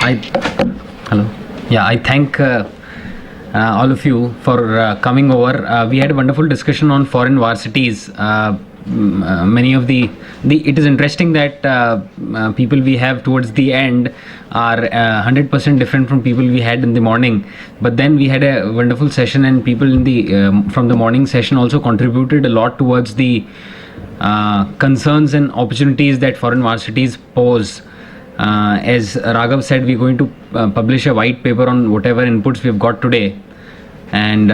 I hello. Yeah, I thank all of you for coming over. We had a wonderful discussion on foreign varsities. Many of the it is interesting that people we have towards the end are 100% different from people we had in the morning. But then we had a wonderful session, and people in the from the morning session also contributed a lot towards the concerns and opportunities that foreign varsities pose. As Raghav said, we're going to publish a white paper on whatever inputs we've got today, and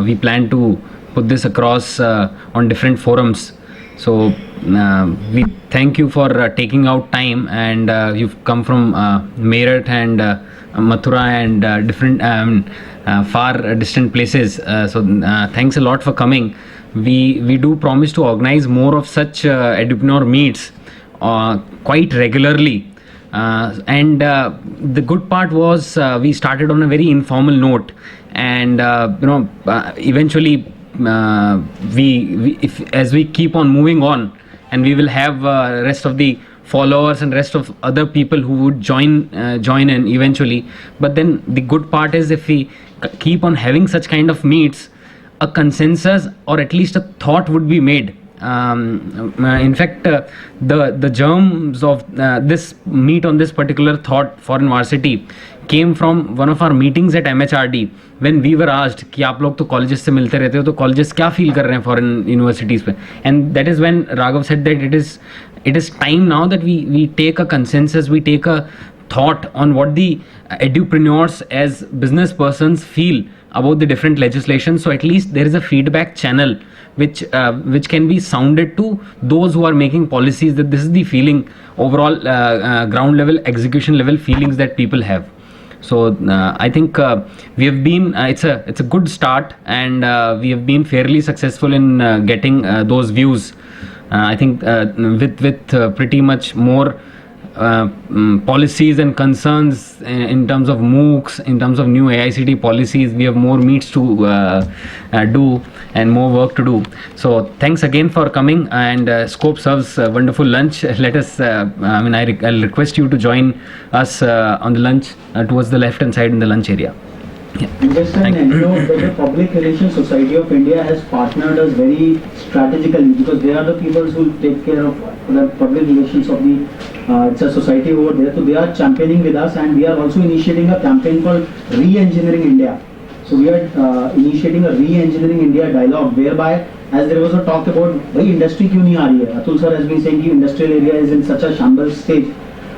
we plan to put this across on different forums. So we thank you for taking out time, and you've come from Meerut and Mathura and different far distant places. So thanks a lot for coming. We do promise to organize more of such edupreneur meets quite regularly. And the good part was we started on a very informal note, and eventually we if as we keep on moving on, and we will have rest of the followers and rest of other people who would join in eventually. But then the good part is, if we keep on having such kind of meets, a consensus or at least a thought would be made. In fact, the germs of this meet on this particular thought, foreign varsity, came from one of our meetings at MHRD, when we were asked कि आप लोग तो colleges से मिलते रहते हो, तो colleges क्या feel कर रहे हैं foreign universities पे. And that is when Raghav said that it is time now that we take a consensus, we take a thought on what the edupreneurs as business persons feel about the different legislation. So at least there is a feedback channel which can be sounded to those who are making policies, that this is the feeling, overall ground level, execution level feelings that people have. So I think we have been it's a good start, and we have been fairly successful in getting those views. I think with pretty much more policies and concerns in terms of MOOCs, in terms of new AICTE policies, we have more meets to do and more work to do. So thanks again for coming, and Scope serves wonderful lunch. Let us I'll request you to join us on the lunch towards the left hand side in the lunch area. Yeah. Just an endnote that the Public Relations Society of India has partnered us very strategically, because they are the people who take care of the public relations of the it's a society over there. So they are championing with us, and we are also initiating a campaign called Re-Engineering India. So we are initiating a Re-Engineering India dialogue, whereby, as there was a talk about why industry क्यों नहीं आ रही है, Atul sir has been saying that industrial area is in such a shambles state.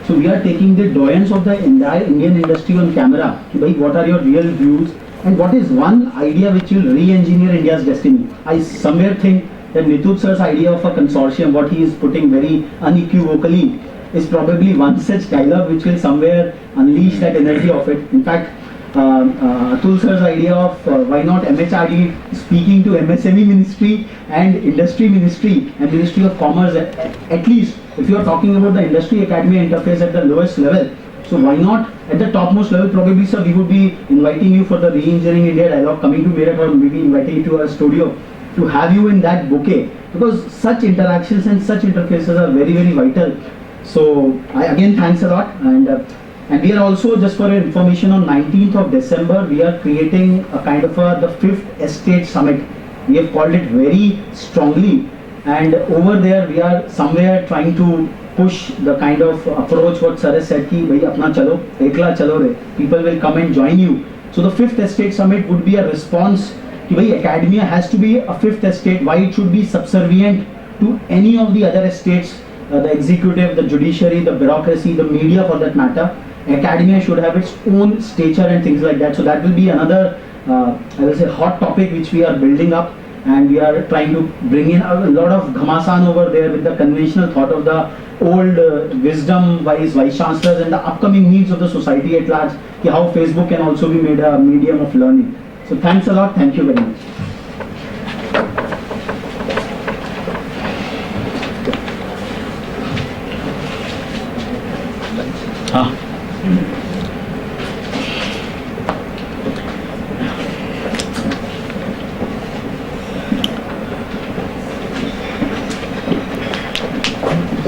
So we are taking the doyens of the entire Indian industry on camera. What are your real views, and what is one idea which will re-engineer India's destiny? I somewhere think that Nitut sir's idea of a consortium, what he is putting very unequivocally, is probably one such dialogue which will somewhere unleash that energy of it. In fact, Atul sir's idea of why not MHRD speaking to MSME ministry and industry ministry and Ministry of Commerce, at least if you are talking about the industry academia interface at the lowest level, so why not at the topmost level? Probably, sir, we would be inviting you for the Re-Engineering India dialogue, coming to Meerut, or maybe inviting you to our studio to have you in that bouquet, because such interactions and such interfaces are very, very vital. So I again thanks a lot, and we are also, just for your information, on 19th of December we are creating a kind of the 5th Estate Summit. We have called it very strongly, and over there we are somewhere trying to push the kind of approach what sir has said ki bhai apna chalo, ekla chalo re, people will come and join you. So the 5th Estate Summit would be a response ki bhai academia has to be a 5th estate, why it should be subservient to any of the other estates, the executive, the judiciary, the bureaucracy, the media for that matter. Academia should have its own stature and things like that. So that will be another I will say hot topic which we are building up, and we are trying to bring in a lot of ghamasan over there with the conventional thought of the old wisdom wise vice chancellors and the upcoming needs of the society at large, how Facebook can also be made a medium of learning. So thanks a lot, thank you very much.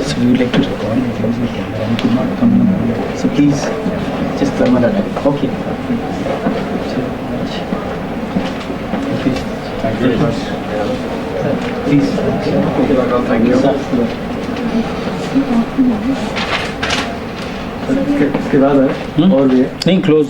So we would like to record and use the camera and could not come. So please just thermal attack. Okay. Thank you very much. Please. Thank you. इसके बाद है और भी है नहीं close